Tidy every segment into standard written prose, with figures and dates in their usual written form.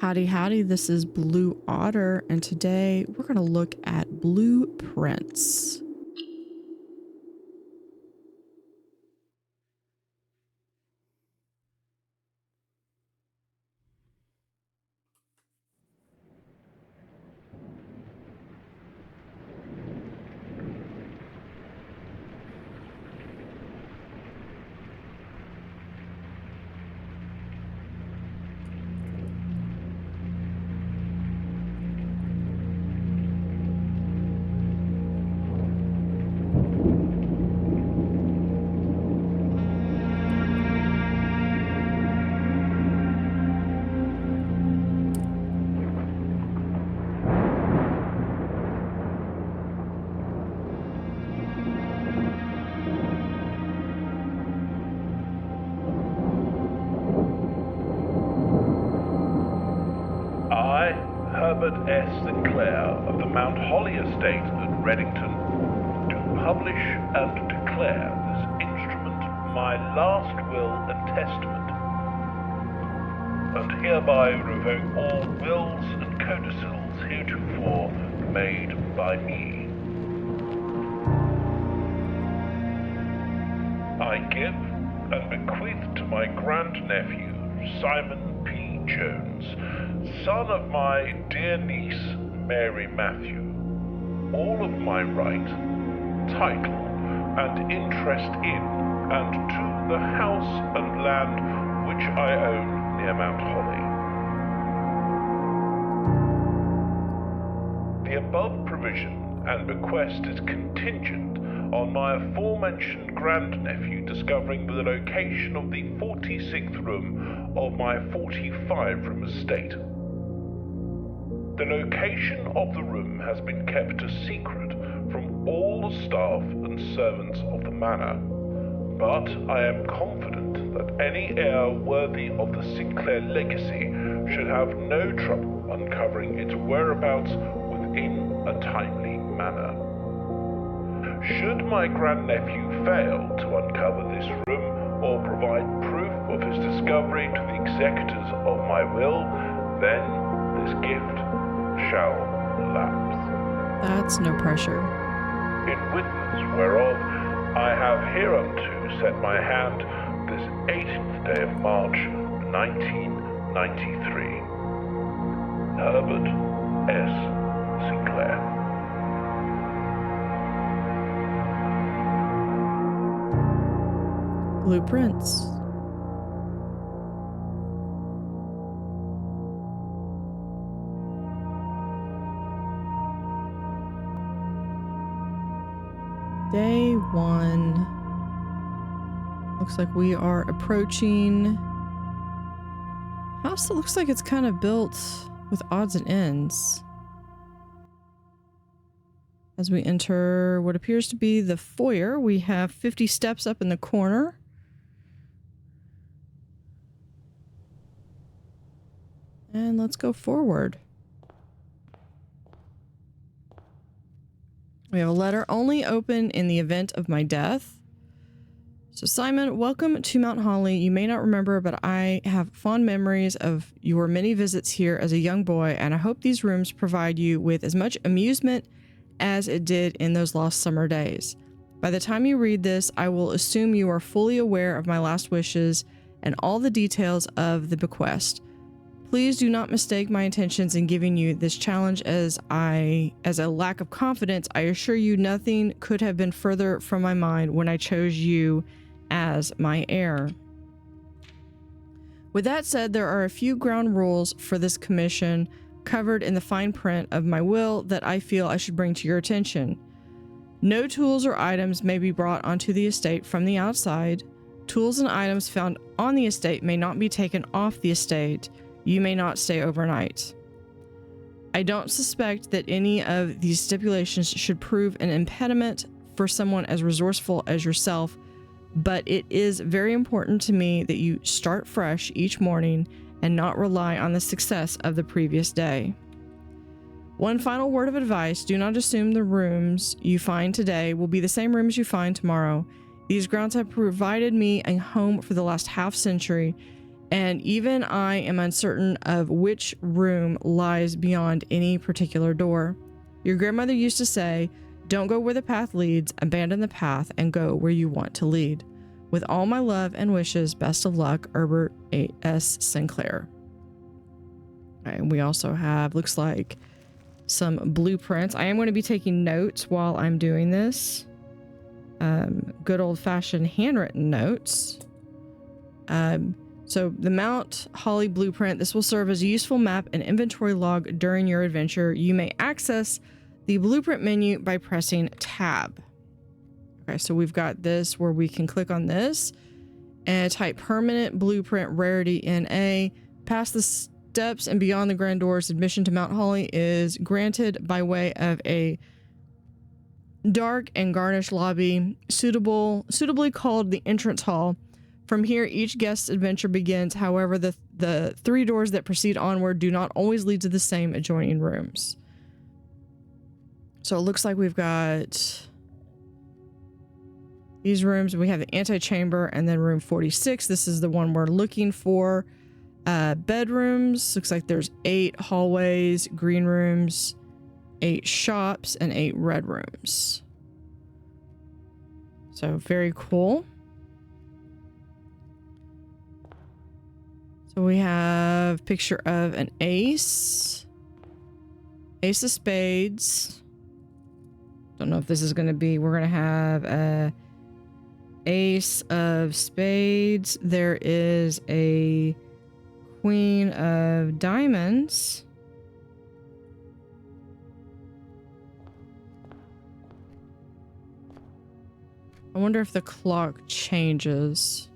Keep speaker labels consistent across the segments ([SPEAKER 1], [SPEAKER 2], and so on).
[SPEAKER 1] Howdy, howdy, this is Blue Otter, and today we're going to look at blueprints.
[SPEAKER 2] Herbert S. Sinclair of the Mount Holly Estate at Redington do publish and declare this instrument my last will and testament, and hereby revoke all wills and codicils heretofore made by me. I give and bequeath to my grandnephew, Simon P. Jones, son of my dear niece, Mary Matthew, all of my right, title, and interest in and to the house and land which I own near Mount Holly. The above provision and bequest is contingent on my aforementioned grandnephew discovering the location of the 46th room of my 45-room estate. The location of the room has been kept a secret from all the staff and servants of the manor, but I am confident that any heir worthy of the Sinclair legacy should have no trouble uncovering its whereabouts within a timely manner. Should my grandnephew fail to uncover this room or provide proof of his discovery to the executors of my will, then this gift shall lapse.
[SPEAKER 1] That's no pressure.
[SPEAKER 2] In witness whereof I have hereunto set my hand this 18th day of March, 1993. Herbert S. Sinclair.
[SPEAKER 1] Blueprints. Day one. Looks like we are approaching a house that looks like it's kind of built with odds and ends. As we enter what appears to be the foyer, we have 50 steps up in the corner. And let's go forward. We have a letter only open in the event of my death. So Simon, welcome to Mount Holly. You may not remember, but I have fond memories of your many visits here as a young boy, and I hope these rooms provide you with as much amusement as it did in those lost summer days. By the time you read this, I will assume you are fully aware of my last wishes and all the details of the bequest. Please do not mistake my intentions in giving you this challenge as a lack of confidence. I assure you nothing could have been further from my mind when I chose you as my heir. With that said, there are a few ground rules for this commission covered in the fine print of my will that I feel I should bring to your attention. No tools or items may be brought onto the estate from the outside. Tools and items found on the estate may not be taken off the estate. You may not stay overnight. I don't suspect that any of these stipulations should prove an impediment for someone as resourceful as yourself, but it is very important to me that you start fresh each morning and not rely on the success of the previous day. One final word of advice: do not assume the rooms you find today will be the same rooms you find tomorrow. These grounds have provided me a home for the last half century, and even I am uncertain of which room lies beyond any particular door. Your grandmother used to say, don't go where the path leads, abandon the path, and go where you want to lead. With all my love and wishes, best of luck, Herbert A.S. Sinclair. Okay, and we also have, looks like, some blueprints. I am going to be taking notes while I'm doing this. Good old-fashioned handwritten notes. So the Mount Holly blueprint, this will serve as a useful map and inventory log during your adventure. You may access the blueprint menu by pressing tab. Okay, so we've got this where we can click on this and type permanent blueprint rarity NA. Past the steps and beyond the grand doors, admission to Mount Holly is granted by way of a dark and garnished lobby suitably called the entrance hall. From here, each guest's adventure begins. However, the 3 doors that proceed onward do not always lead to the same adjoining rooms. So it looks like we've got these rooms. We have the antechamber and then room 46. This is the one we're looking for. Bedrooms. Looks like there's 8 hallways, green rooms, 8 shops, and 8 red rooms. So very cool. So we have picture of an ace. Ace of spades. Don't know if this is going to be, we're going to have a ace of spades. There is a queen of diamonds. I wonder if the clock changes.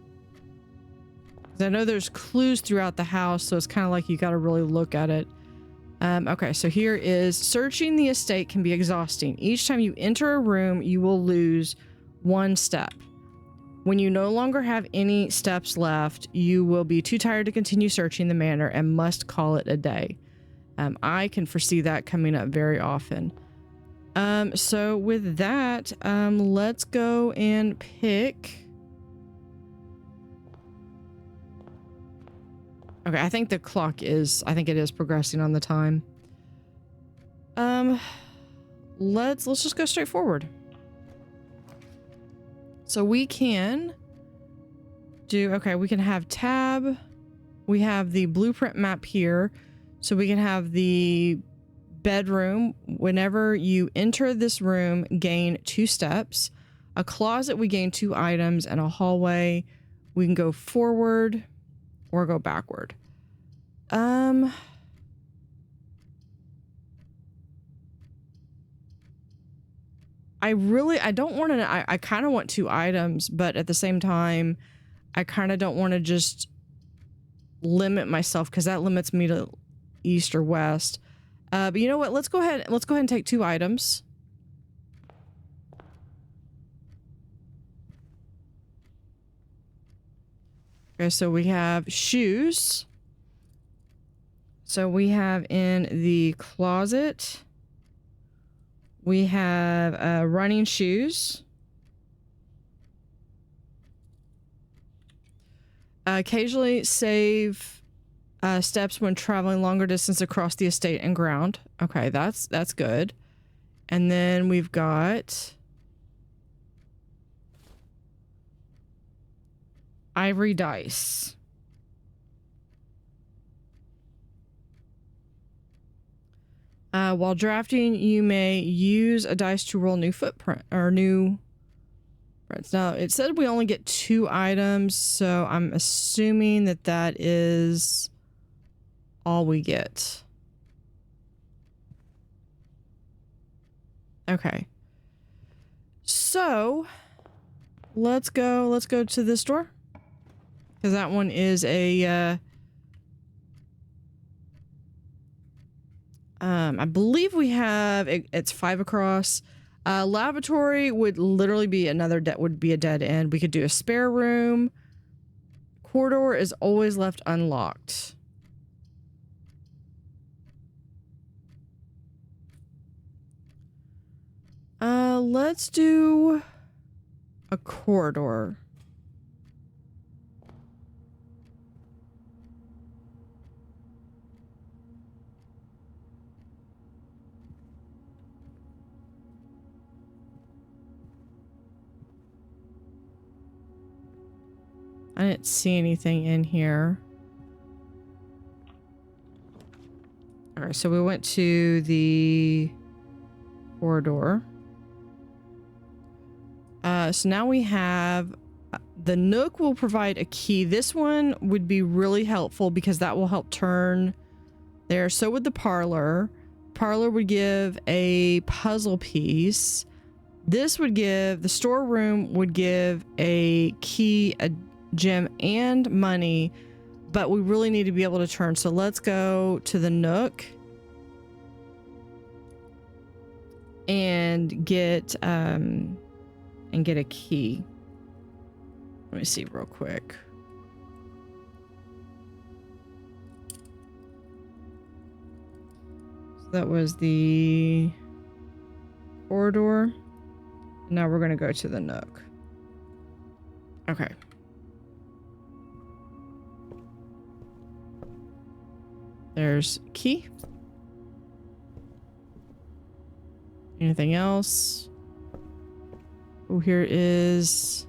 [SPEAKER 1] I know there's clues throughout the house, so it's kind of like you got to really look at it. Okay, so here is searching the estate can be exhausting. Each time you enter a room, you will lose 1 step. When you no longer have any steps left, you will be too tired to continue searching the manor and must call it a day. I can foresee that coming up very often. So with that, let's go and pick... Okay, I think the clock is, I think it is progressing on the time. Let's just go straight forward. So we can do, okay, we can have tab. We have the blueprint map here. So we can have the bedroom. Whenever you enter this room, gain 2 steps. A closet, we gain 2 items, and a hallway, we can go forward or go backward. I don't want to, I kind of want 2 items, but at the same time, I kind of don't want to just limit myself because that limits me to east or west. But you know what? Let's go ahead and take 2 items. Okay, so we have shoes. So we have in the closet, we have running shoes. Occasionally save steps when traveling longer distance across the estate and ground. Okay, that's good. And then we've got ivory dice. While drafting, you may use a dice to roll new footprint or new prints. Now, it said we only get 2 items, so I'm assuming that that is all we get. Okay. So, let's go to this door. Because that one is a I believe we have it's 5 across. Lavatory would literally be would be a dead end. We could do a spare room. Corridor is always left unlocked. Let's do a corridor. I didn't see anything in here. All right, so we went to the corridor. So now we have the Nook will provide a key. This one would be really helpful because that will help turn there. So would the parlor. Parlor would give a puzzle piece. This would give, the storeroom would give a key, a gem, and money, but we really need to be able to turn. So let's go to the Nook and get a key. Let me see real quick. So that was the corridor. Now we're going to go to the Nook. Okay. There's key. Anything else? Oh, here is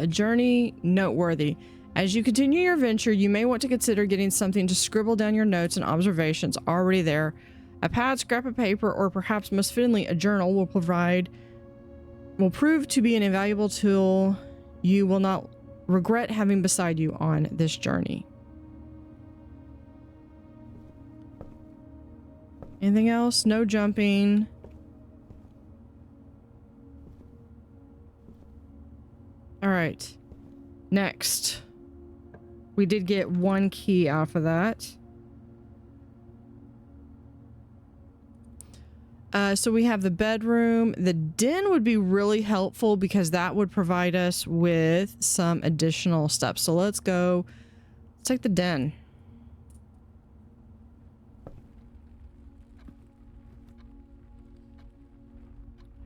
[SPEAKER 1] journey noteworthy. As you continue your venture, you may want to consider getting something to scribble down your notes and observations already there. A pad, scrap of paper, or perhaps most fittingly a journal will prove to be an invaluable tool you will not regret having beside you on this journey. Anything else? No jumping. All right. Next. We did get one key off of that. So we have the bedroom. The den would be really helpful because that would provide us with some additional steps. So let's go. Let's take the den.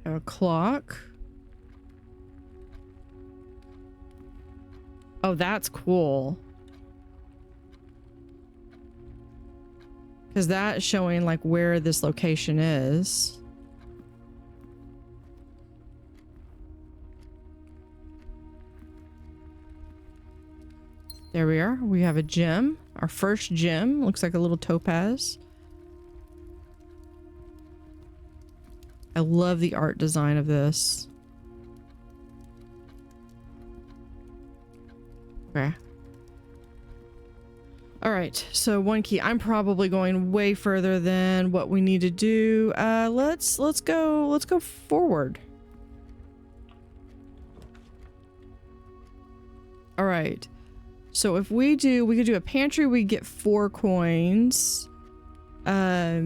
[SPEAKER 1] A clock. Oh, that's cool. Because that's showing like where this location is. There we are. We have a gem. Our first gem. Looks like a little topaz. I love the art design of this. Okay. All right, so one key. I'm probably going way further than what we need to do. Let's go forward. All right. So if we could do a pantry, we get 4 coins. A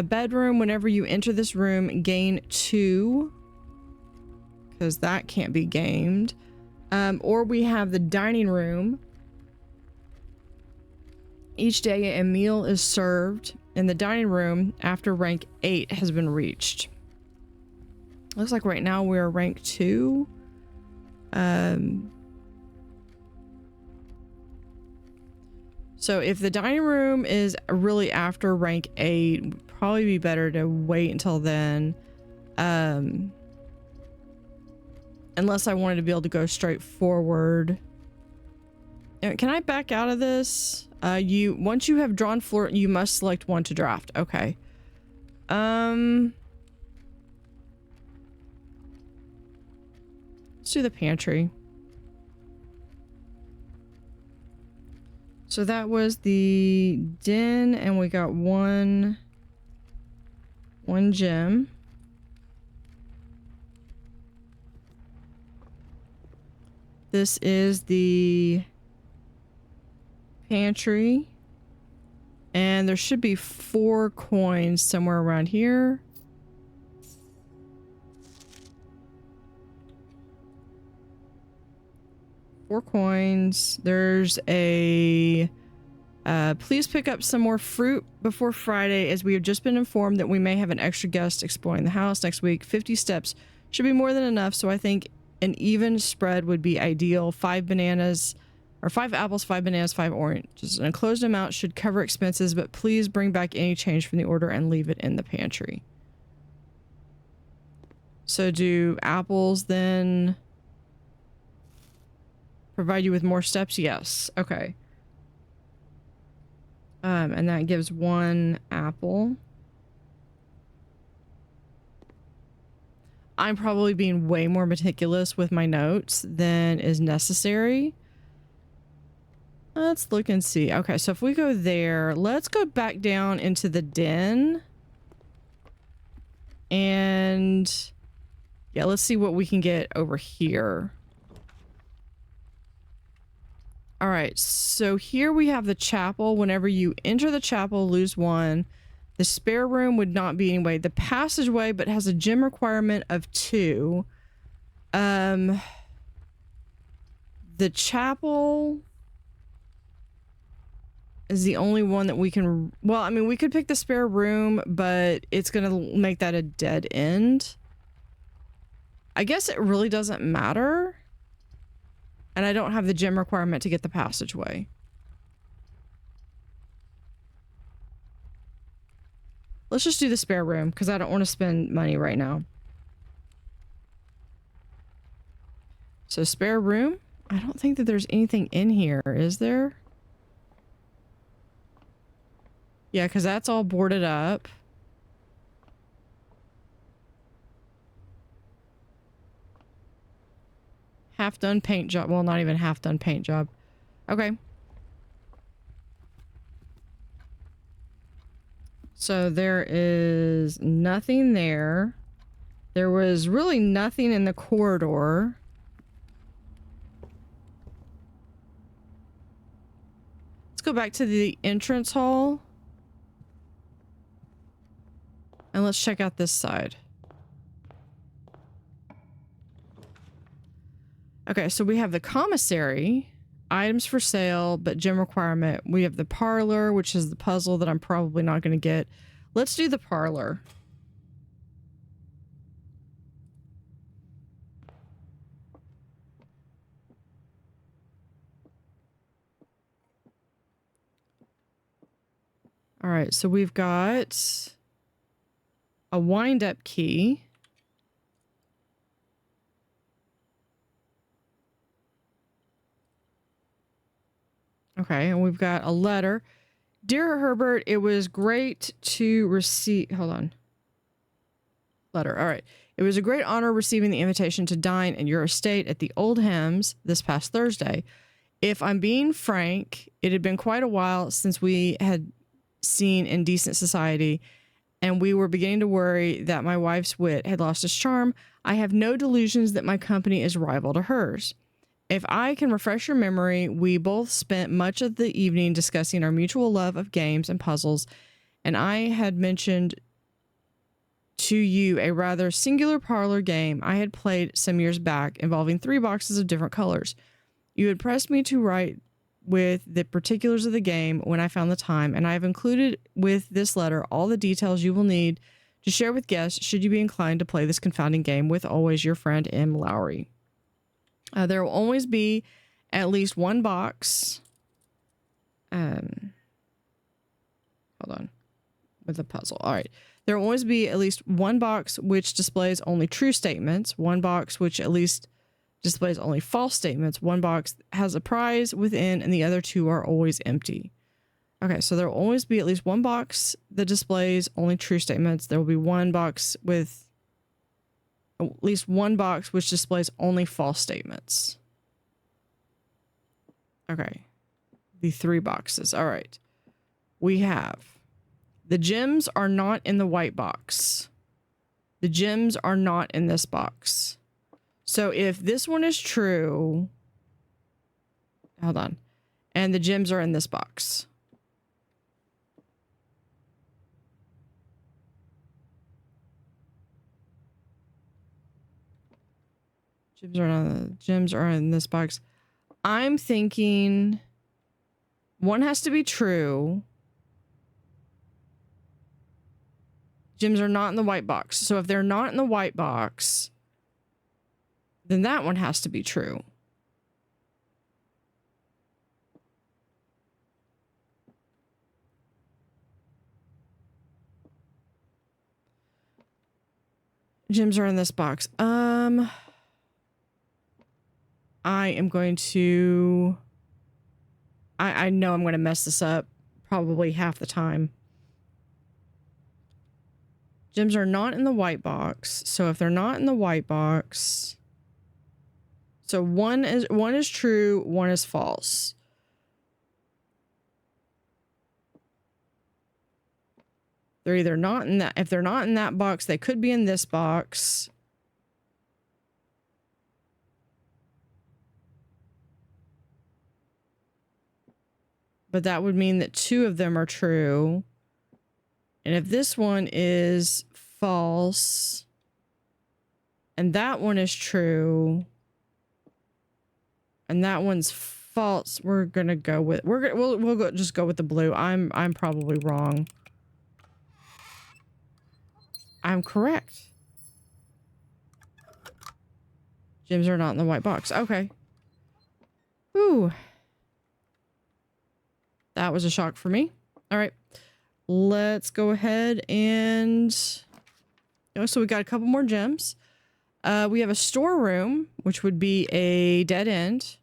[SPEAKER 1] bedroom, whenever you enter this room, gain 2. Because that can't be gamed. Or we have the dining room. Each day a meal is served in the dining room after rank 8 has been reached. Looks like right now we're rank 2. So if the dining room is really after rank 8, it would probably be better to wait until then. Unless I wanted to be able to go straight forward. Can I back out of this? Once you have drawn floor, you must select one to draft. Okay. Let's do the pantry. So that was the den, and we got one gem. This is the pantry, and there should be 4 coins somewhere around here. Four coins. There's a please pick up some more fruit before Friday, as we have just been informed that we may have an extra guest exploring the house next week. 50 steps should be more than enough, so I think an even spread would be ideal. 5 bananas, or 5 apples, 5 bananas, 5 oranges. An enclosed amount should cover expenses, but please bring back any change from the order and leave it in the pantry. So do apples then provide you with more steps? Yes. Okay. And that gives 1 apple. I'm probably being way more meticulous with my notes than is necessary. Let's look and see. Okay, so if we go there, let's go back down into the den. And yeah, let's see what we can get over here. All right, so here we have the chapel. Whenever you enter the chapel, lose 1. The spare room would not be anyway. The passageway, but has a gem requirement of 2. The chapel is the only one that we can... Well, I mean, we could pick the spare room, but it's going to make that a dead end. I guess it really doesn't matter. And I don't have the gem requirement to get the passageway. Let's just do the spare room, because I don't want to spend money right now. So spare room? I don't think that there's anything in here, is there? Yeah, because that's all boarded up. Half done paint job. Well, not even half done paint job. Okay. So there is nothing there. There was really nothing in the corridor. Let's go back to the entrance hall. And let's check out this side. Okay, so we have the commissary, items for sale, but gem requirement. We have the parlor, which is the puzzle that I'm probably not going to get. Let's do the parlor. All right, so we've got a wind-up key. Okay, and we've got a letter. Dear Herbert, it was great to receive... Hold on. Letter. All right. It was a great honor receiving the invitation to dine at your estate at the Old Hems this past Thursday. If I'm being frank, it had been quite a while since we had seen in decent society, and we were beginning to worry that my wife's wit had lost its charm. I have no delusions that my company is rival to hers. If I can refresh your memory, we both spent much of the evening discussing our mutual love of games and puzzles, and I had mentioned to you a rather singular parlor game I had played some years back involving 3 boxes of different colors. You had pressed me to write with the particulars of the game when I found the time, and I have included with this letter all the details you will need to share with guests should you be inclined to play this confounding game. With always your friend M. Lowry. There will always be at least 1 box. Hold on. With a puzzle. All right. There will always be at least 1 box which displays only true statements, 1 box which at least displays only false statements, 1 box has a prize within, and the other 2 are always empty. Okay, so there will always be at least 1 box that displays only true statements. There will be 1 box with at least 1 box which displays only false statements. Okay. The 3 boxes. All right. We have the gems are not in the white box. The gems are not in this box. So if this one is true, hold on, and the gems are in this box. Gems are in this box. I'm thinking 1 has to be true. Gems are not in the white box. So if they're not in the white box, then that one has to be true. Gems are in this box. I am going to... I know I'm going to mess this up probably half the time. Gems are not in the white box. So if they're not in the white box... So one is true, one is false. They're either not in that... If they're not in that box, they could be in this box. But that would mean that two of them are true. And if this one is false, and that one is true, and that one's false, we're gonna go with we'll just go with the blue. I'm probably wrong. I'm correct. Gems are not in the white box. Okay. Ooh. That was a shock for me. All right. Let's go ahead and... Oh, so we got a couple more gems. We have a storeroom, which would be a dead end.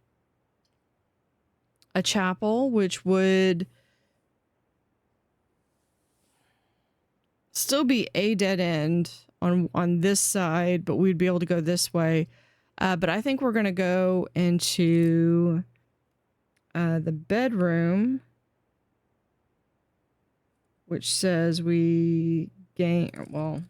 [SPEAKER 1] A chapel, which would still be a dead end on this side, but we'd be able to go this way. But I think we're going to go into the bedroom, which says we gain, well,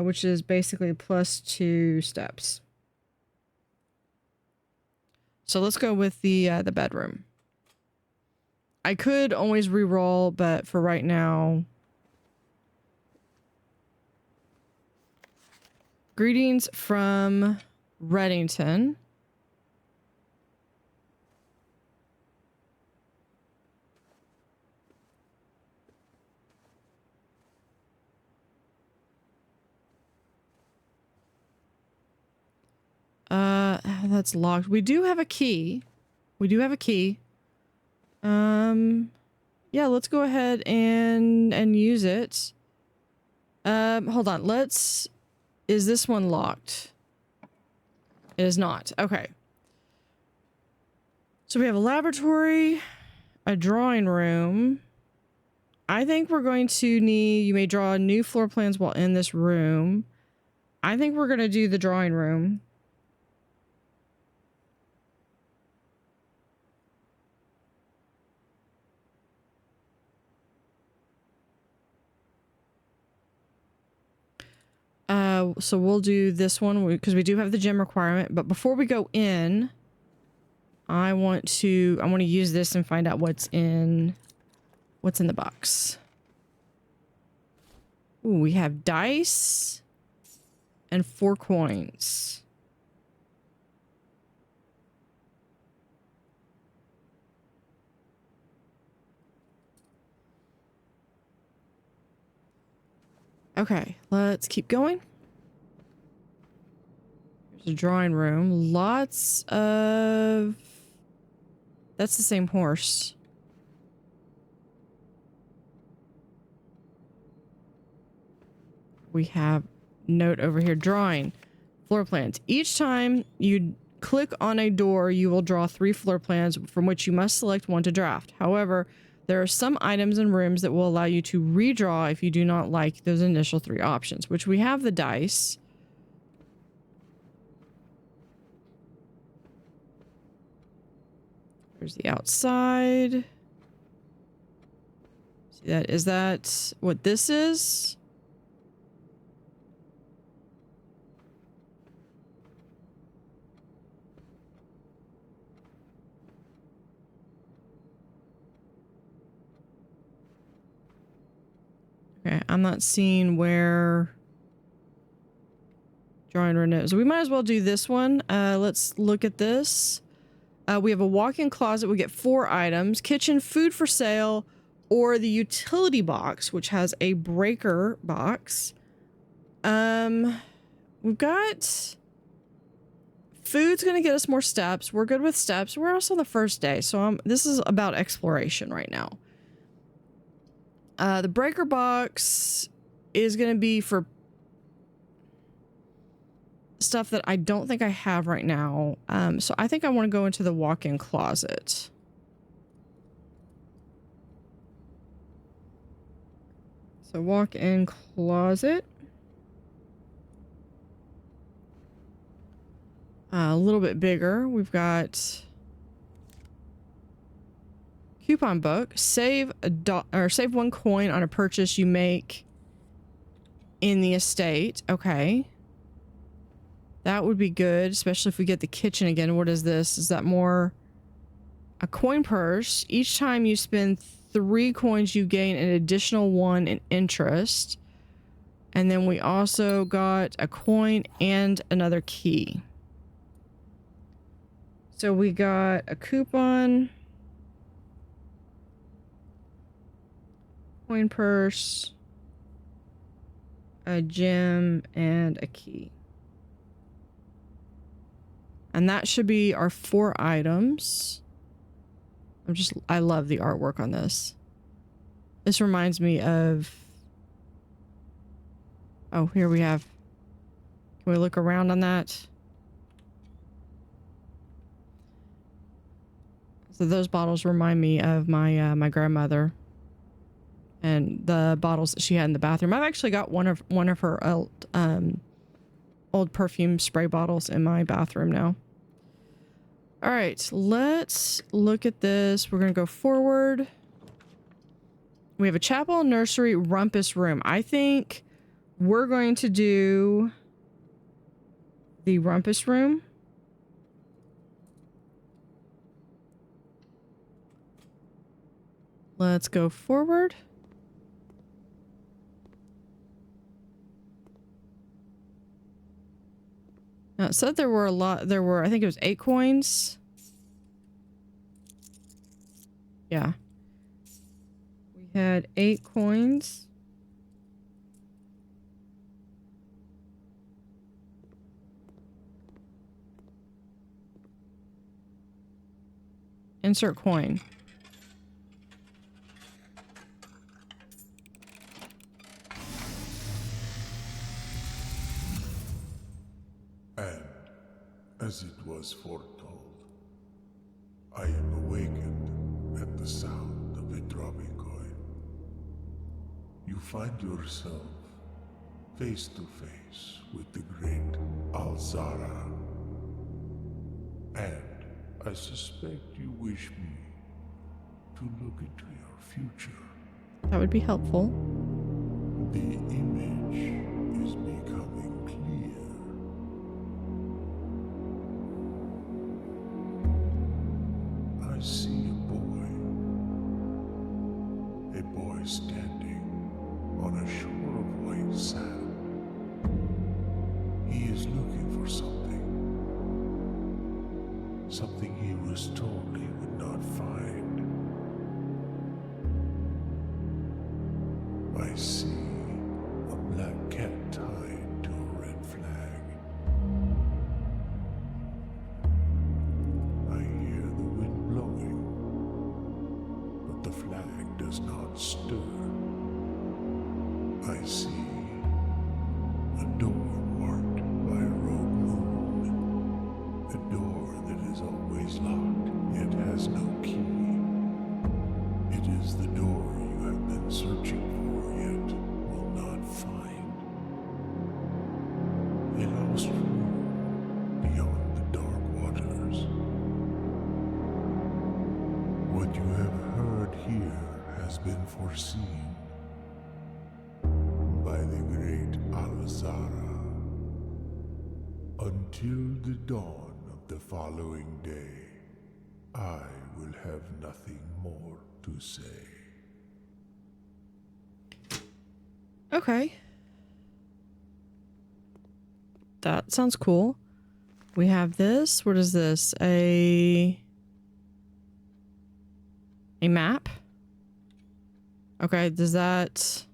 [SPEAKER 1] which is basically +2 steps. So let's go with the bedroom. I could always re-roll, but for right now... Greetings from Radeon. That's locked. We do have a key. Yeah, let's go ahead and use it. Hold on. Is this one locked? It is not. Okay. So we have a laboratory, a drawing room. I think we're going to need, you may draw new floor plans while in this room. I think we're going to do the drawing room. So we'll do this one because we do have the gem requirement. But before we go in, I want to use this and find out what's in the box. Ooh, we have dice and 4 coins. Okay, let's keep going. There's a drawing room. Lots of... That's the same horse. We have note over here. Drawing. Floor plans. Each time you click on a door, you will draw 3 floor plans from which you must select one to draft. However, there are some items and rooms that will allow you to redraw if you do not like those initial 3 options, which we have the dice. There's the outside. See that? Is that what this is? Okay, I'm not seeing where drawing room is. We might as well do this one. Let's look at this. We have a walk-in closet. We get 4 items. Kitchen, food for sale, or the utility box, which has a breaker box. We've got food's going to get us more steps. We're good with steps. We're also on the first day. So this is about exploration right now. The breaker box is going to be for stuff that I don't think I have right now. So I think I want to go into the walk-in closet. So walk-in closet. A little bit bigger. We've got coupon book. Save save 1 coin on a purchase you make in the estate. Okay. That would be good, especially if we get the kitchen again. What is this? Is that more a coin purse? Each time you spend 3 coins, you gain an additional 1 in interest. And then we also got a coin and another key. So we got a coupon, coin purse, a gem, and a key. And that should be our 4 items. I love the artwork on this. This reminds me of, oh, here we have, can we look around on that? So those bottles remind me of my my grandmother and the bottles that she had in the bathroom. I've actually got one of her old perfume spray bottles in my bathroom now. All right, let's look at this. We're going to go forward. We have a chapel, nursery, rumpus room. I think we're going to do the rumpus room. Let's go forward. Now it said there were a lot. There were, I think it was 8 coins. Yeah. We had 8 coins. Insert coin.
[SPEAKER 3] And, as it was foretold, I am awakened at the sound of a dropping coin. You find yourself face to face with the great Alzara. And I suspect you wish me to look into your future.
[SPEAKER 1] That would be helpful.
[SPEAKER 3] The image is becoming clear. I see a boy standing on a shore of white sand. He is looking for something he was told he would not find. I see a black cat tied to a red flag. I hear the wind blowing, but the flag does not stir. I see a door marked by a rogue moon, a door that is always locked, yet has no key. It is the door you have been searching for, yet will not find. A lost room beyond the dark waters. What you have heard here has been foreseen by the great Alzara. Until the dawn of the following day, I will have nothing more to say.
[SPEAKER 1] Okay. That sounds cool. We have this. What is this? A map? Okay, does that...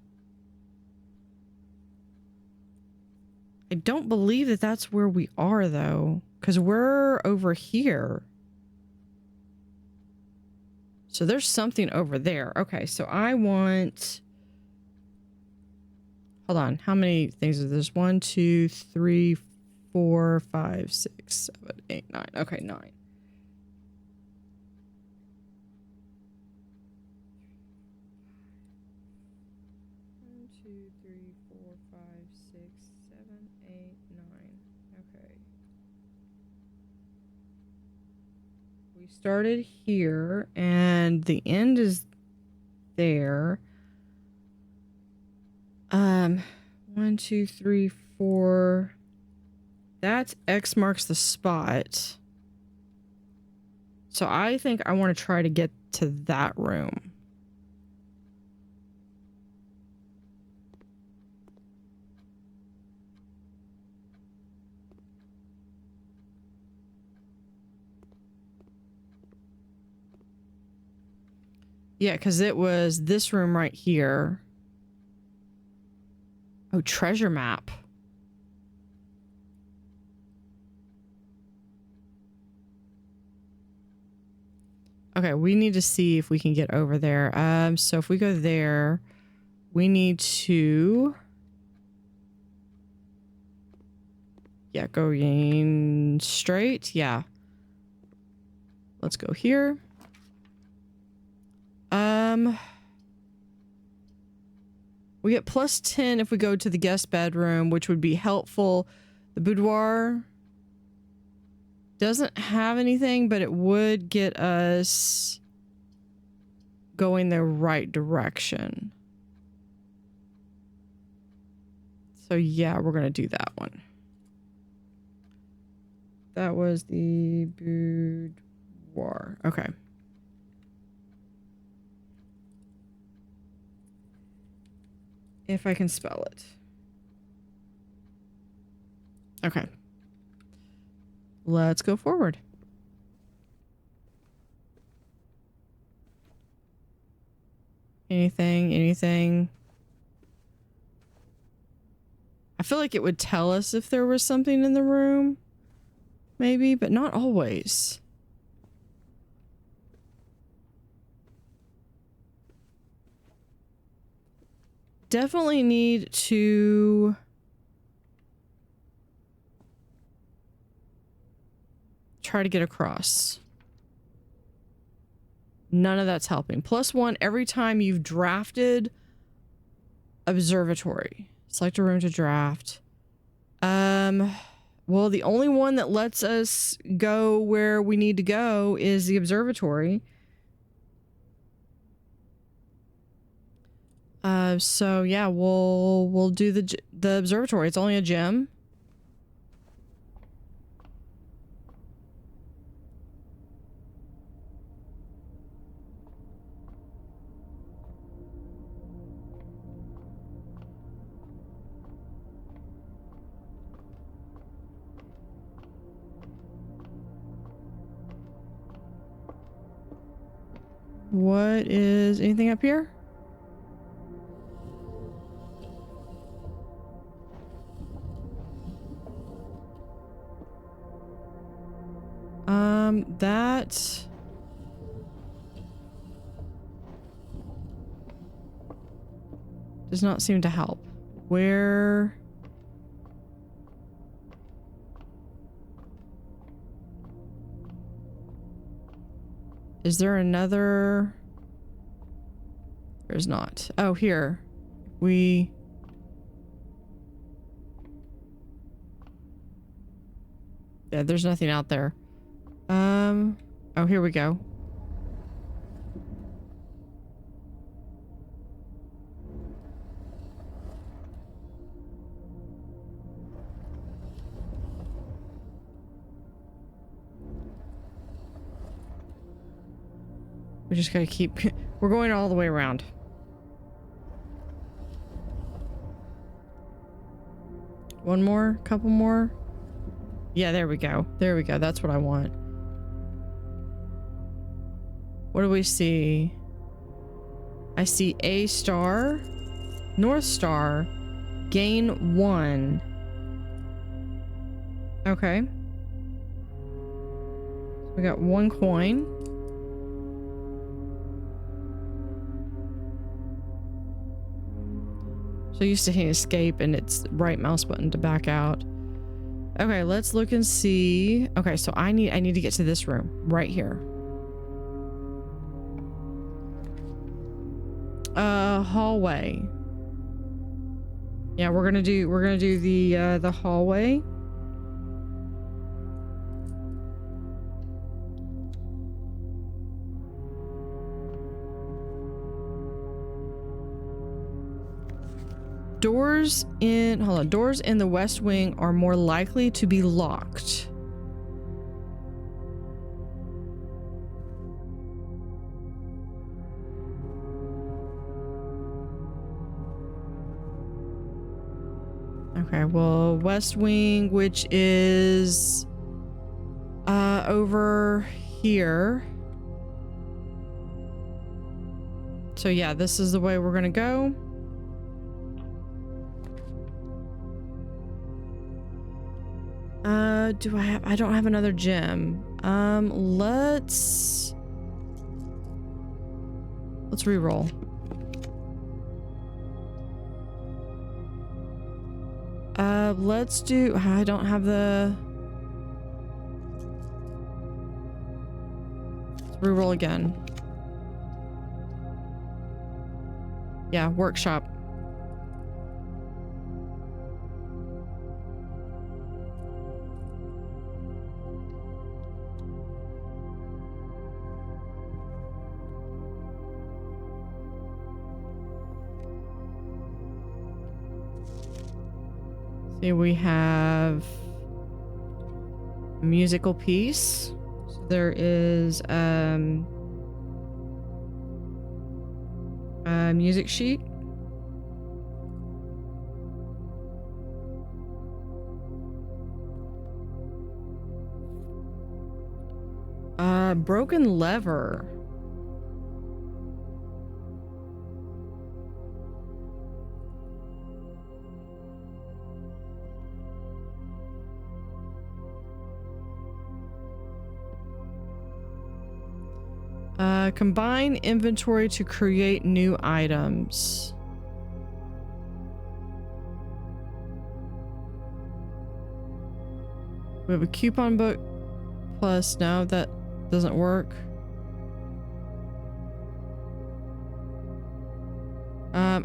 [SPEAKER 1] I don't believe that that's where we are, though. because we're over here. So there's something over there. Okay, so I want... Hold on. How many things is this? 1, 2, 3, 4, 5, 6, 7, 8, 9. Okay, 9. 1, 2, 3, 4, 5, 6, 7, 8, 9. Okay. We started here, and the end is there. 1, 2, 3, 4. That's X marks the spot. So I think I want to try to get to that room. Yeah, because it was this room right here. Oh, treasure map. Okay, we need to see if we can get over there. So if we go there, we need to... Yeah, going straight. Yeah. Let's go here. We get plus 10 if we go to the guest bedroom, which would be helpful. The boudoir doesn't have anything, but it would get us going the right direction. So yeah, we're going to do that one. That was the boudoir. Okay. If I can spell it. Okay. Let's go forward. Anything. I feel like it would tell us if there was something in the room. Maybe, but not always. Definitely need to try to get across. None of that's helping. +1 every time you've drafted observatory. Select a room to draft. Well, the only one that lets us go where we need to go is the observatory. So yeah, we'll do the observatory. It's only a gem. What is anything up here? That does not seem to help. Where? Is there another? There's not. Oh, here. Yeah, there's nothing out there. Oh, here we go. We just gotta keep... We're going all the way around. One more? Couple more? Yeah, there we go. There we go. That's what I want. What do we see? I see A star, North Star, gain 1. Okay. We got 1 coin. So used to hitting escape and it's right mouse button to back out. Okay, let's look and see. Okay, so I need to get to this room right here. Hallway. Yeah, we're gonna do the hallway. Doors in the west wing are more likely to be locked. Okay, well, west wing, which is over here. So yeah, this is the way we're gonna go. I don't have another gem. Let's re-roll. Let's do, I don't have the, let's re-roll again. Yeah, workshop. See, we have a musical piece. So there is a music sheet. Broken lever. Combine inventory to create new items. We have a coupon book plus. No, that doesn't work.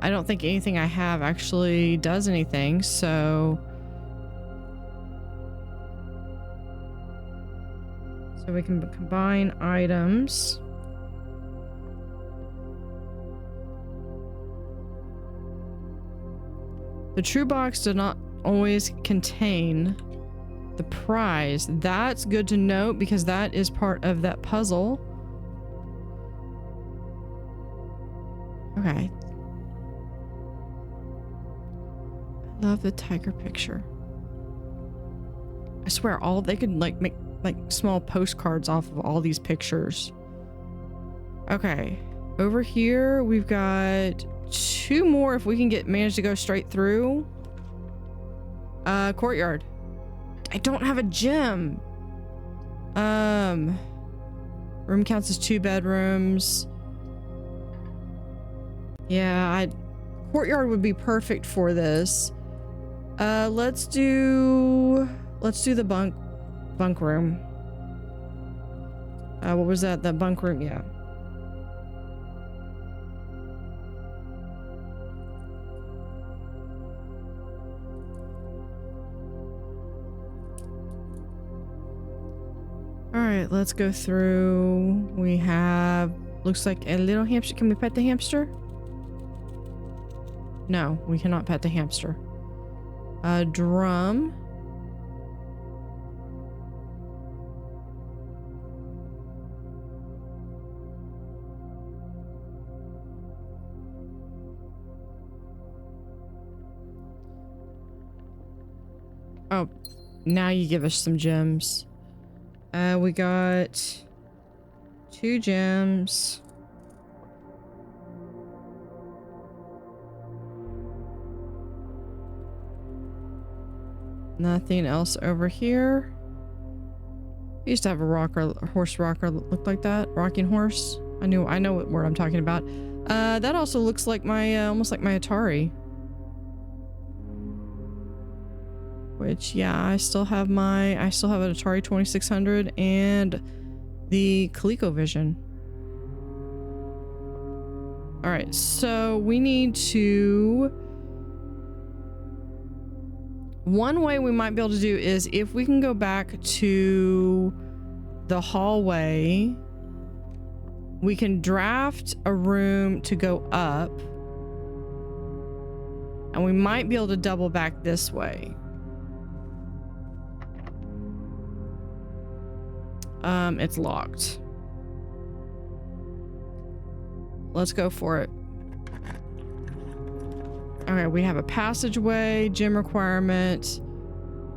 [SPEAKER 1] I don't think anything I have actually does anything, so we can combine items. The true box does not always contain the prize. That's good to note because that is part of that puzzle. Okay. I love the tiger picture. I swear they could like make like small postcards off of all these pictures. Okay. Over here we've got 2 more if we can manage to go straight through. Courtyard. I don't have a gym. Room counts as 2 bedrooms. Yeah, courtyard would be perfect for this. Let's do the bunk room. What was that? The bunk room, yeah. Alright, let's go through. We have, looks like a little hamster. Can we pet the hamster? No, we cannot pet the hamster. A drum. Oh, now you give us some gems. We got 2 gems. Nothing else over here. I used to have a rocker, a horse rocker that looked like that. Rocking horse. I know what word I'm talking about. That also looks like my, almost like my Atari. Which, yeah, I still have an Atari 2600 and the ColecoVision. All right, so we need to... One way we might be able to do is if we can go back to the hallway, we can draft a room to go up, and we might be able to double back this way. It's locked. Let's go for it. Okay, we have a passageway, gym requirement.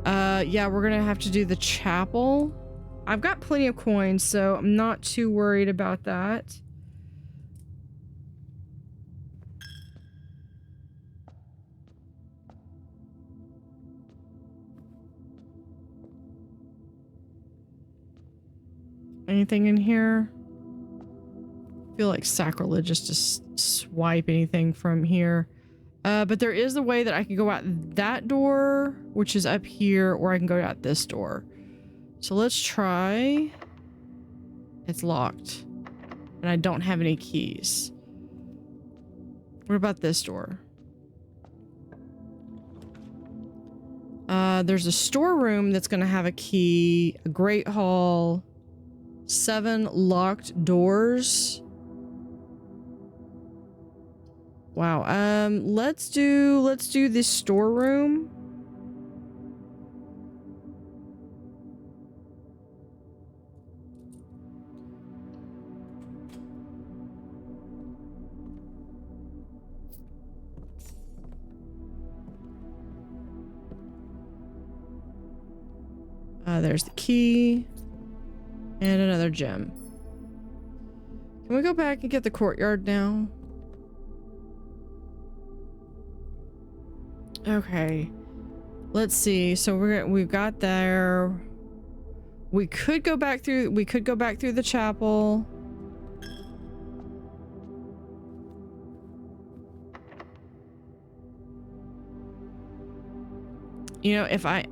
[SPEAKER 1] Yeah, we're gonna have to do the chapel. I've got plenty of coins, so I'm not too worried about that. Anything in here? I feel like sacrilegious to swipe anything from here. But there is a way that I can go out that door, which is up here, or I can go out this door. So let's try. It's locked. And I don't have any keys. What about this door? There's a storeroom that's going to have a key, a great hall, 7 locked doors. Wow. Let's do this storeroom. There's the key and another gem. Can we go back and get the courtyard now? Okay, let's see. So we've got there. We could go back through the chapel. You know, if I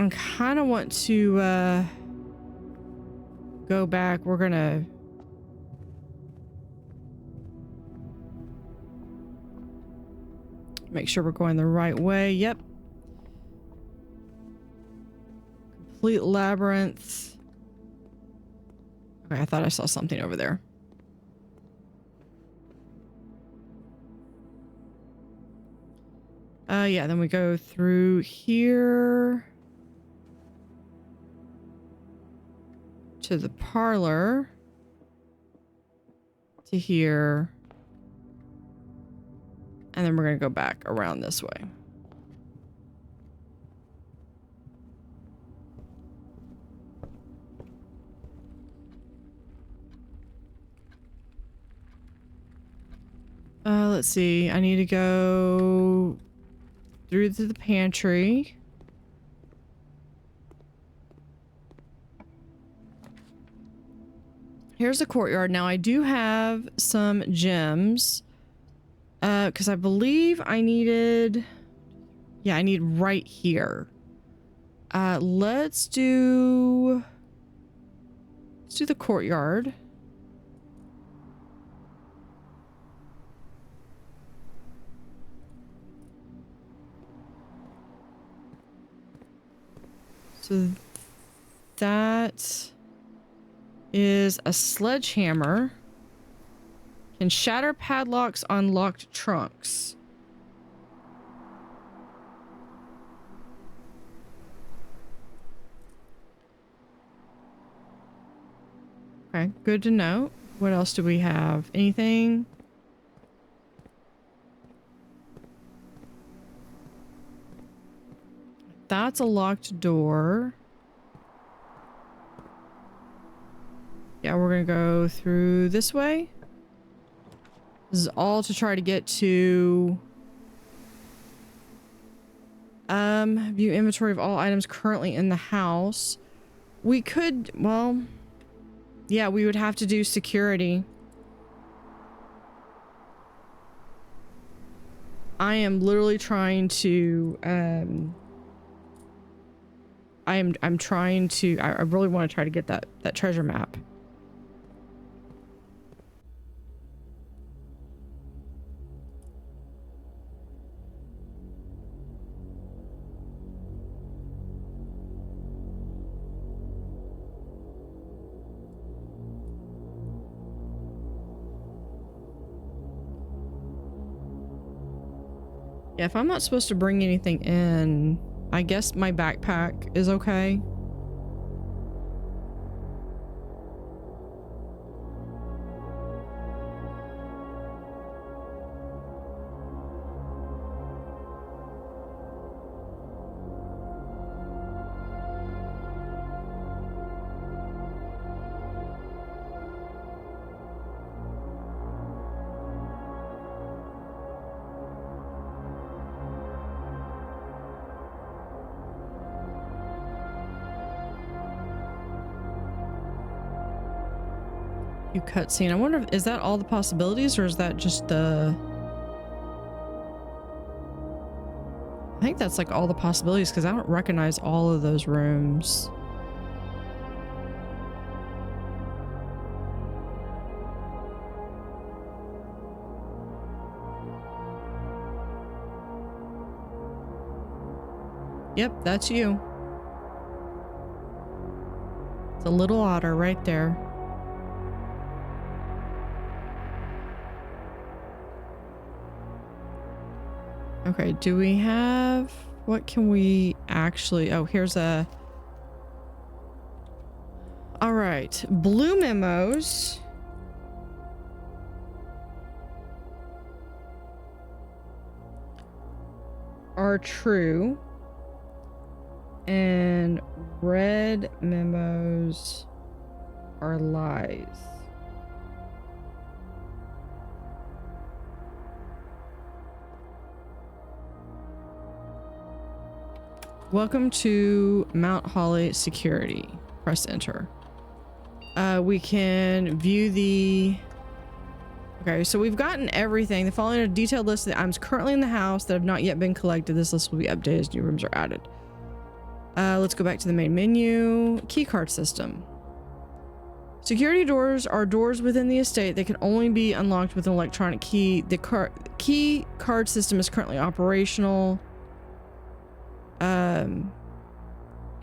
[SPEAKER 1] kind of want to go back. We're gonna make sure we're going the right way. Yep. Complete labyrinth. Okay, I thought I saw something over there. Yeah, then we go through here to the parlor to here. And then we're going to go back around this way. Let's see. I need to go through to the pantry. Here's the courtyard. Now I do have some gems. Because I believe I needed... Yeah, I need right here. Let's do the courtyard. So that is a sledgehammer. Can shatter padlocks on locked trunks. Okay, good to know. What else do we have? Anything? That's a locked door. Yeah, we're gonna go through this way. This is all to try to get to View inventory of all items currently in the house. We could, well, yeah, we would have to do security. I am literally trying to, I'm trying to, I really want to try to get that treasure map. Yeah, if I'm not supposed to bring anything in, I guess my backpack is okay. Cutscene. I wonder if, is that all the possibilities or is that just the... I think that's like all the possibilities because I don't recognize all of those rooms. Yep, that's you. It's a little otter right there. Okay, do we have... What can we actually... Oh, here's a... Alright, blue memos. Are true. And red memos are lies. Welcome to Mount Holly Security. Press enter. We can view the... Okay, so we've gotten everything. The following are a detailed list of the items currently in the house that have not yet been collected. This list will be updated as new rooms are added. Let's go back to the main menu. Keycard system. Security doors are doors within the estate that can only be unlocked with an electronic key. The key card system is currently operational. Can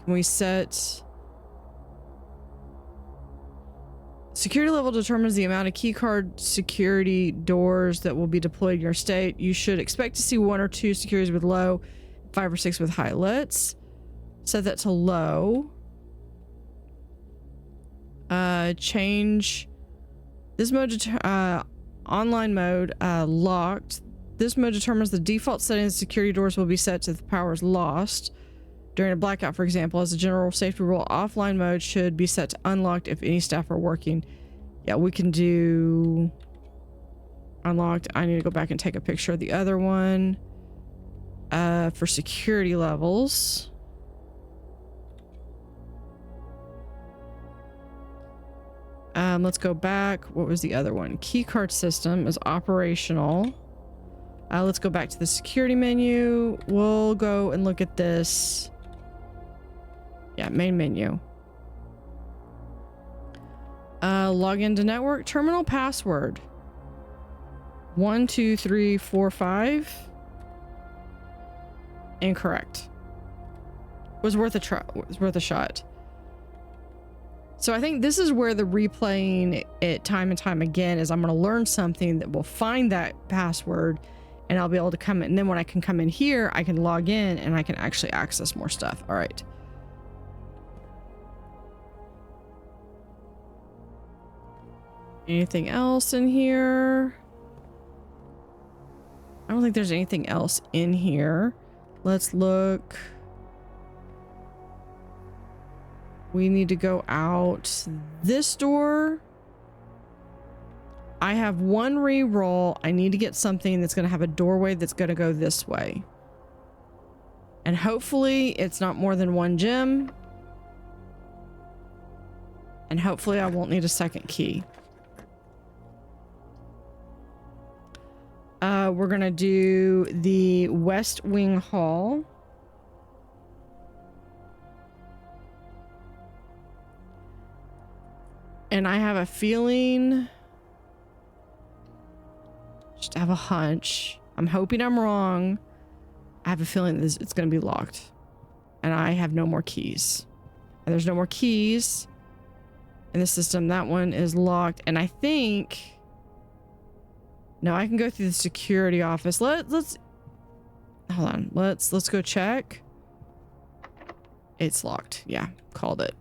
[SPEAKER 1] we set... Security level determines the amount of keycard security doors that will be deployed in your estate. You should expect to see 1 or 2 securities with low, 5 or 6 with high. Let's set that to low. Change this mode to online mode, locked. This mode determines the default settings. Security doors will be set to the powers lost during a blackout, for example. As a general safety rule, offline mode should be set to unlocked if any staff are working. Yeah, we can do unlocked. I need to go back and take a picture of the other one. For security levels. Let's go back. What was the other one? Keycard system is operational. Let's go back to the security menu. We'll go and look at this. Yeah, main menu. Log into network. Terminal password. 1 2 3 4 5. Incorrect. Was worth a try. Was worth a shot. So I think this is where the replaying it time and time again is. I'm going to learn something that will find that password, and I'll be able to come in. And then when I can come in here, I can log in and I can actually access more stuff. All right. Anything else in here? I don't think there's anything else in here. Let's look. We need to go out this door. I have 1 re-roll. I need to get something that's going to have a doorway that's going to go this way. And hopefully it's not more than one gem. And hopefully I won't need a second key. We're gonna do the West Wing Hall. And I have a feeling, just have a hunch. I'm hoping I'm wrong. I have a feeling it's gonna be locked. And I have no more keys. And there's no more keys in the system. That one is locked. And I think, no, I can go through the security office. Let's hold on. Let's go check. It's locked. Yeah, called it.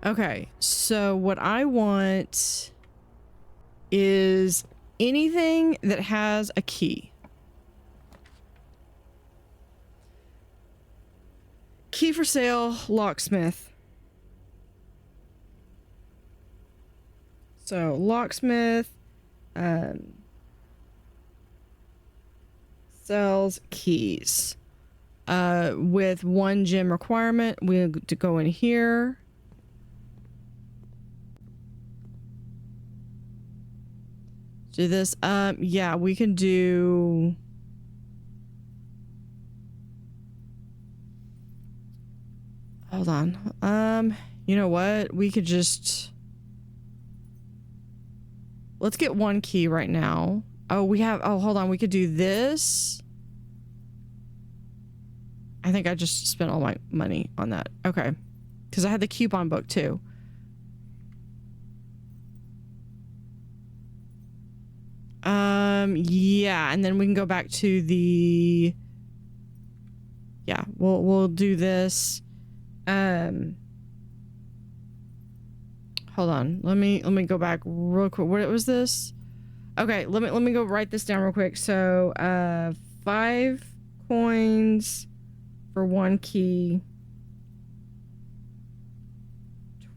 [SPEAKER 1] Okay, so what I want is anything that has a key. Key for sale, locksmith. So locksmith sells keys with 1 gem requirement. We have to go in here. Do this. Yeah, we can do. Hold on. You know what? We could just. Let's get 1 key right now. Oh, we have. Oh, hold on. We could do this. I think I just spent all my money on that. Okay. Because I had the coupon book too. Yeah, and then we can go back to the. Yeah, we'll do this. Hold on. Let me go back real quick. What was this? Okay, let me go write this down real quick. So, 5 coins for 1 key.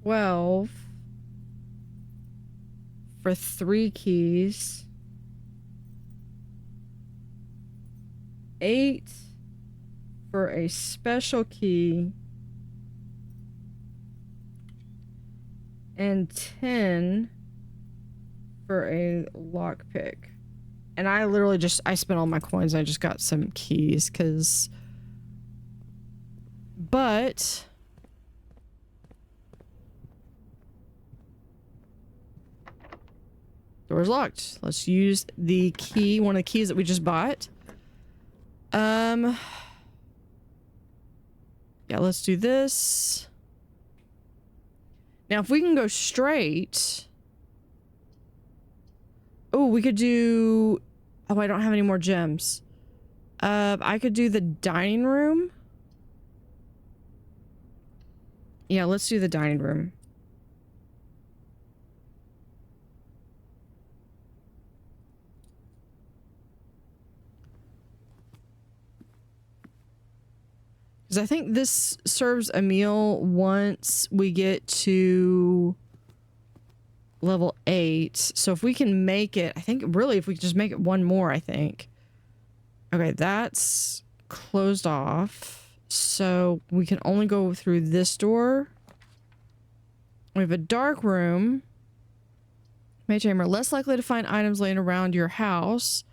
[SPEAKER 1] 12 for 3 keys. 8 for a special key. And 10 for a lockpick. And I literally I spent all my coins. I just got some keys because. But. Door's locked. Let's use the key, one of the keys that we just bought. Yeah, let's do this. Now, if we can go straight. Oh, we could do. Oh, I don't have any more gems. I could do the dining room. Yeah, let's do the dining room. I think this serves a meal once we get to level 8. So if we can make it, I think really if we just make it 1 more, I think. Okay, that's closed off. So we can only go through this door. We have a dark room. Maid chamber, less likely to find items laying around your house.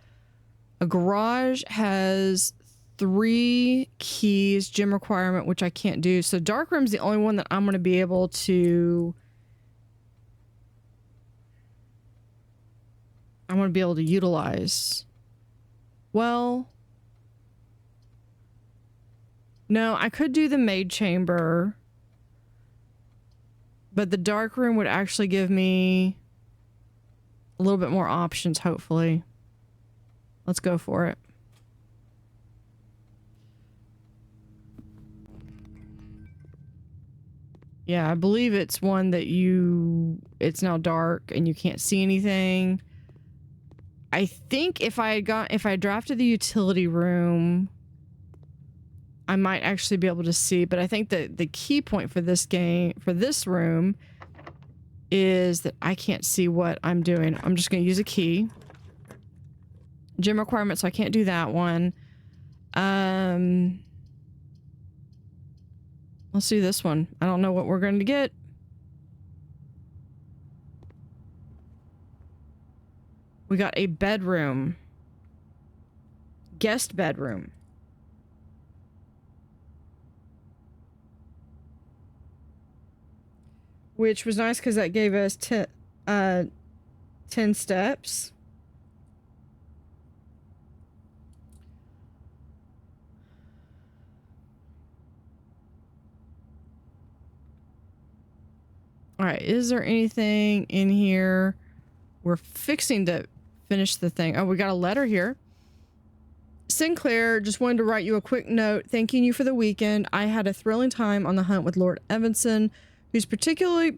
[SPEAKER 1] A garage has 3 keys, gem requirement, which I can't do. So dark room's the only one that I'm going to be able to. I'm going to be able to utilize. Well, no, I could do the maid chamber, but the dark room would actually give me a little bit more options, hopefully. Let's go for it. Yeah, I believe it's one that it's now dark and you can't see anything. I think if I drafted the utility room, I might actually be able to see, but I think that the key point for this game, for this room, is that I can't see what I'm doing. I'm just going to use a key. gym requirement, so I can't do that one. Let's do this one. I don't know what we're going to get. We got a bedroom. Guest bedroom. Which was nice because that gave us 10 steps. All right, is there anything in here? We're fixing to finish the thing. Oh, we got a letter here. Sinclair, just wanted to write you a quick note thanking you for the weekend. I had a thrilling time on the hunt with Lord Evanson, whose peculiar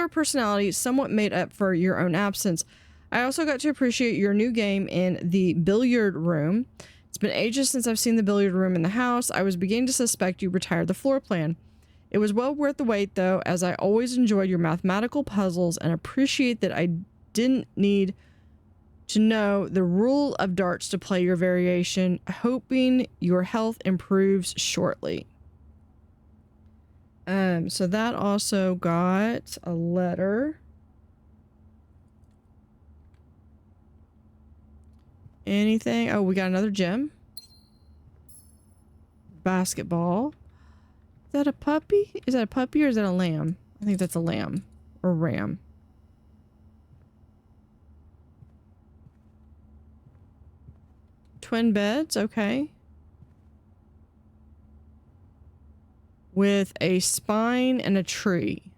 [SPEAKER 1] personality somewhat made up for your own absence. I also got to appreciate your new game in the billiard room. It's been ages since I've seen the billiard room in the house. I was beginning to suspect you retired the floor plan. It was well worth the wait, though, as I always enjoyed your mathematical puzzles and appreciate that I didn't need to know the rule of darts to play your variation. Hoping your health improves shortly. So that also got a letter. Anything? Oh, we got another gem. Basketball. Is that a puppy? Is that a puppy or is that a lamb? I think that's a lamb or ram. Twin beds, okay. With a spine and a tree.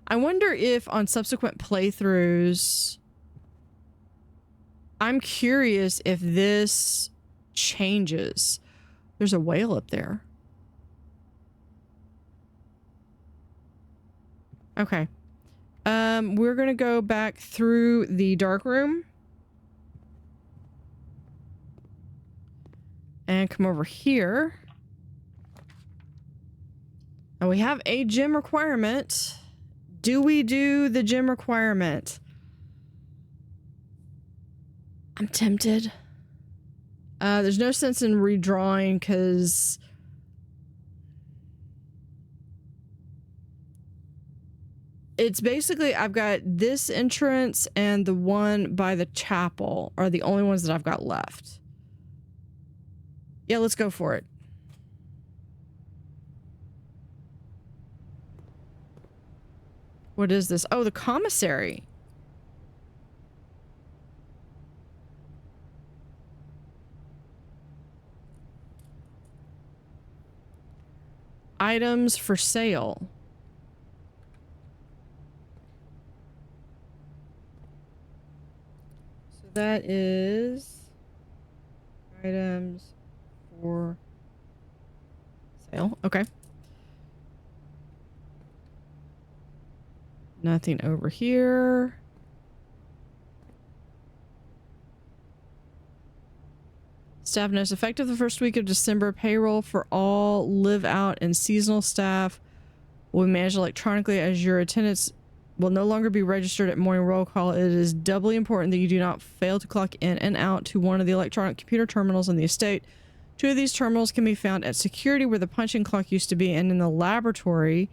[SPEAKER 1] I wonder if on subsequent playthroughs, I'm curious if this changes. There's a whale up there. Okay. We're gonna go back through the dark room. And come over here. And we have a gym requirement. Do we do the gym requirement? I'm tempted. There's no sense in redrawing because it's basically I've got this entrance and the one by the chapel are the only ones that I've got left. Yeah, let's go for it. What is this? Oh, the commissary. Items for sale. So that is items for sale. Okay. Nothing over here. Staff notes, effective the first week of December, payroll for all live out and seasonal staff will be managed electronically as your attendance will no longer be registered at morning roll call. It is doubly important that you do not fail to clock in and out to one of the electronic computer terminals in the estate. 2 of these terminals can be found at security where the punching clock used to be and in the laboratory.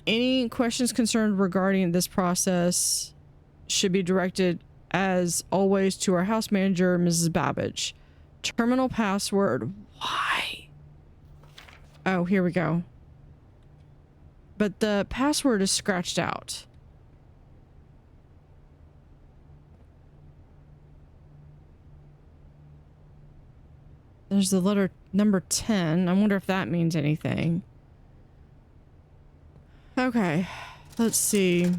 [SPEAKER 1] Any questions concerned regarding this process should be directed, as always, to our house manager, Mrs. Babbage. Terminal password. Why? Oh, here we go. But the password is scratched out. There's the letter number 10. I wonder if that means anything. Okay, let's see.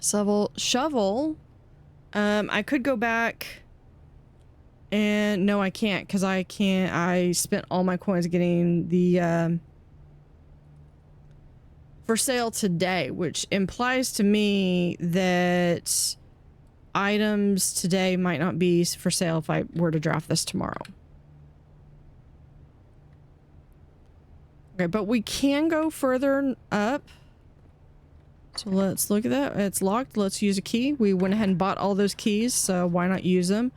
[SPEAKER 1] Shovel. I could go back and no, I can't because I spent all my coins getting the for sale today, which implies to me that items today might not be for sale if I were to draft this tomorrow. Okay, but we can go further up. So let's look at that. It's locked. Let's use a key. We went ahead and bought all those keys, so why not use them?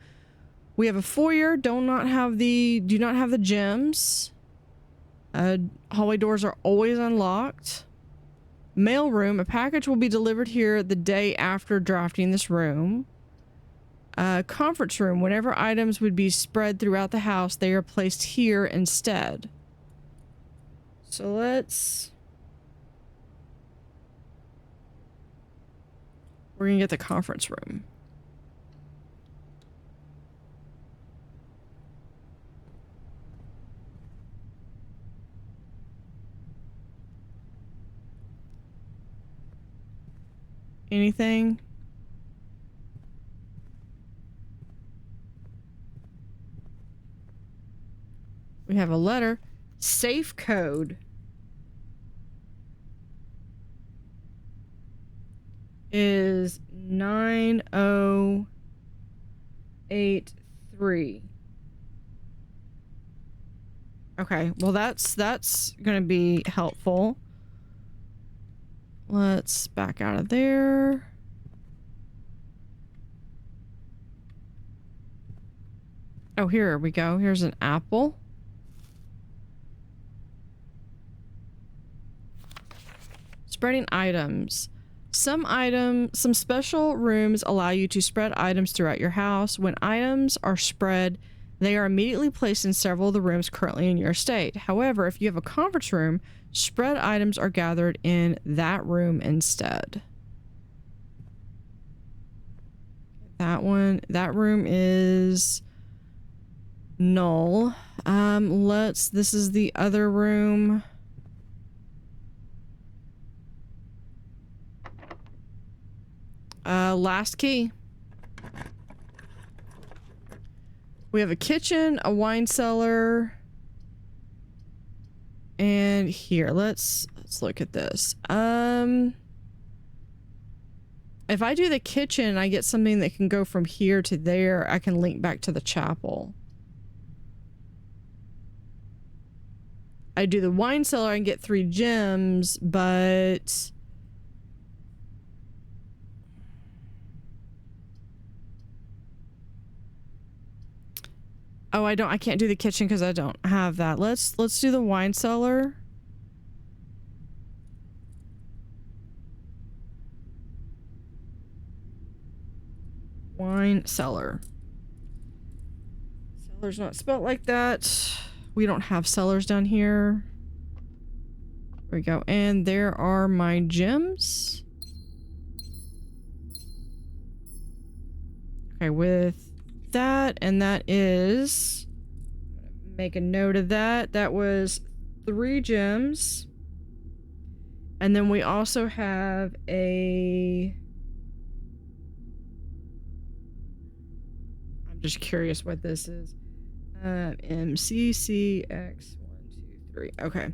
[SPEAKER 1] We have a foyer. Do not have the gems. Hallway doors are always unlocked. Mail room. A package will be delivered here the day after drafting this room. Conference room. Whenever items would be spread throughout the house, they are placed here instead. So we're gonna get the conference room. Anything? We have a letter. Safe code is 9083. Okay, well that's gonna be helpful. Let's back out of there. Oh, here we go. Here's an apple. Spreading items. Some special rooms allow you to spread items throughout your house. When items are spread, they are immediately placed in several of the rooms currently in your estate. However, if you have a conference room, spread items are gathered in that room instead. That room is null. This is the other room. Last key. We have a kitchen, a wine cellar, and here, let's look at this. If I do the kitchen, I get something that can go from here to there. I can link back to the chapel. I do the wine cellar, I can get 3 gems, but oh, I can't do the kitchen because I don't have that. Let's do the wine cellar. Wine cellar. Cellar's not spelled like that. We don't have cellars down here. There we go. And there are my gems. Okay, with that, and that is, I'm gonna make a note of that. That was 3 gems. And then we also have I'm just curious what this is. MCCX123. Okay.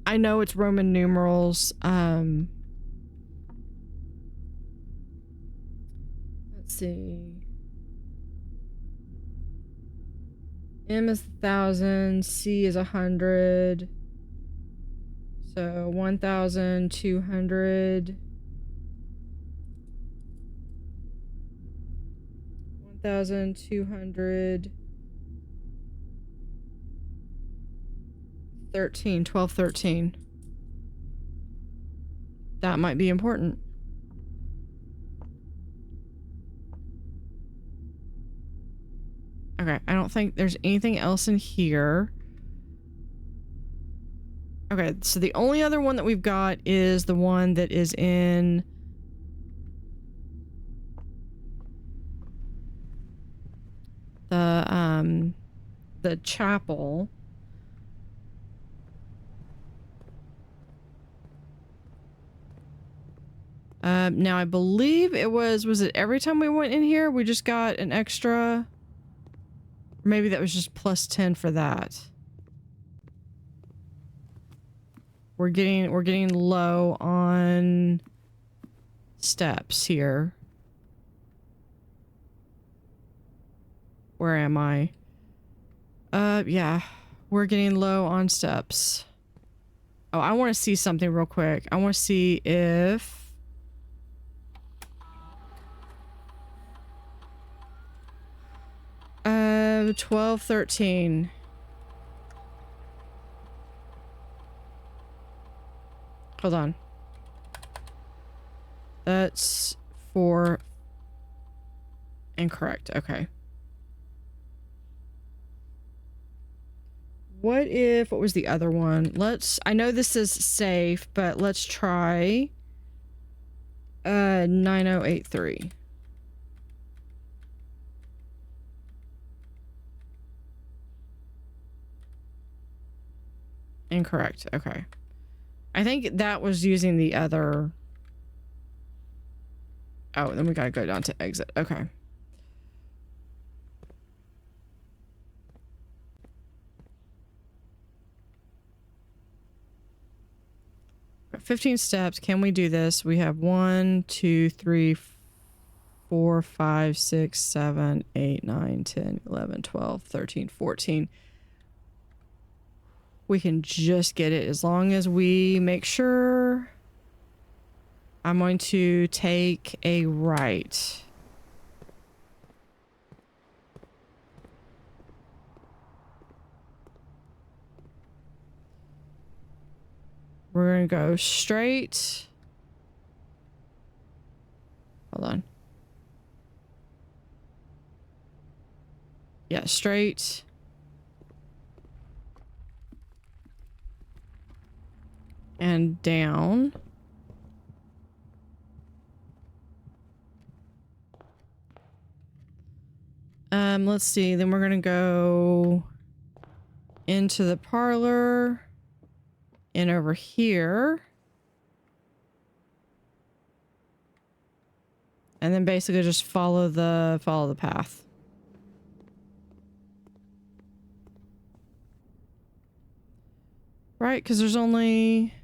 [SPEAKER 1] I know it's Roman numerals. Let's see. M is 1,000, C is 100. So 1,200. 1,200. 12, 13. That might be important. Okay, I don't think there's anything else in here. Okay, so the only other one that we've got is the one that is in the chapel. Now I believe it was it every time we went in here we just got an extra? Or maybe that was just plus 10 for that. We're getting low on steps here. Where am I? Yeah. We're getting low on steps. Oh, I want to see something real quick. I want to see if... 12, 13. Hold on. That's 4. Incorrect. Okay. What was the other one? I know this is safe, but let's try 9083. Incorrect. Okay. I think that was using the other. Oh, then we gotta go down to exit. Okay. Got 15 steps. Can we do this? We have 1, 2, 3, 4, 5, 6, 7, 8, 9, 10, 11, 12, 13, 14. We can just get it as long as we make sure. I'm going to take a right. We're going to go straight. Hold on. Yeah, straight. And down. Let's see. Then we're gonna go into the parlor and over here. And then basically just follow the path. Right, because there's only...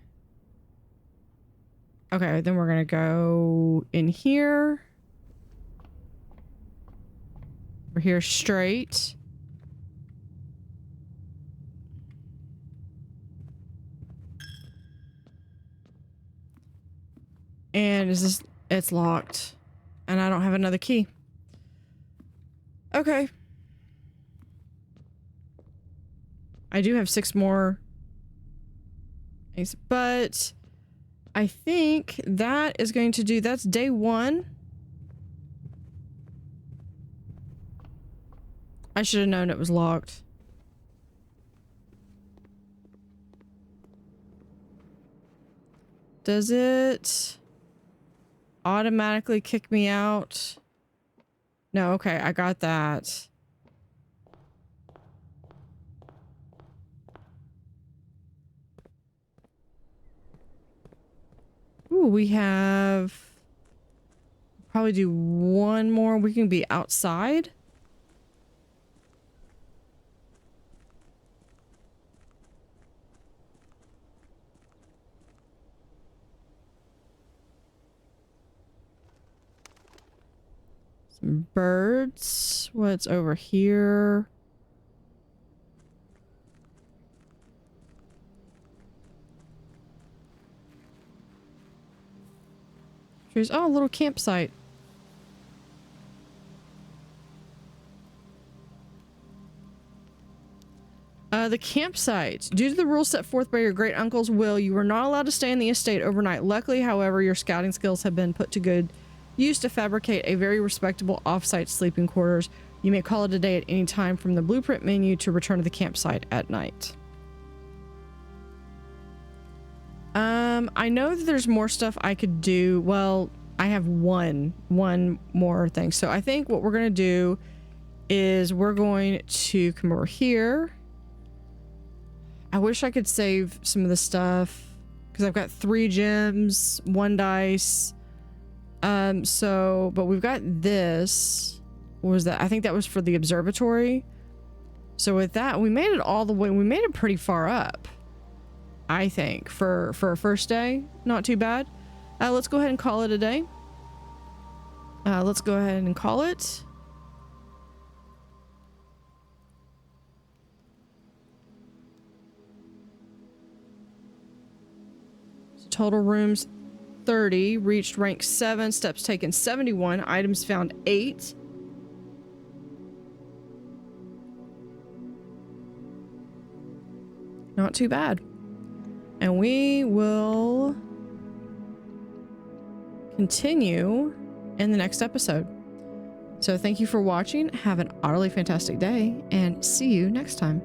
[SPEAKER 1] Okay, then we're gonna go in here. We're here straight. And it's locked. And I don't have another key. Okay. I do have 6 more. But I think that is going to do, that's day 1. I should have known it was locked. Does it automatically kick me out? No, okay, I got that. Ooh, we have... Probably do one more. We can be outside. Some birds. What's over here? Trees. Oh, a little campsite. The campsite. Due to the rules set forth by your great uncle's will, you were not allowed to stay in the estate overnight. Luckily, however, your scouting skills have been put to good use to fabricate a very respectable off-site sleeping quarters. You may call it a day at any time from the blueprint menu to return to the campsite at night. I know that there's more stuff I could do. Well, I have one more thing. So I think what we're going to do is we're going to come over here. I wish I could save some of the stuff because I've got 3 gems, 1 dice. But we've got this. What was that? I think that was for the observatory. So with that, we made it all the way. We made it pretty far up, I think, for a first day. Not too bad. Let's go ahead and call it a day. Let's go ahead and call it. Total rooms 30. Reached rank 7. Steps taken 71. Items found 8. Not too bad. And we will continue in the next episode. So thank you for watching. Have an utterly fantastic day and see you next time.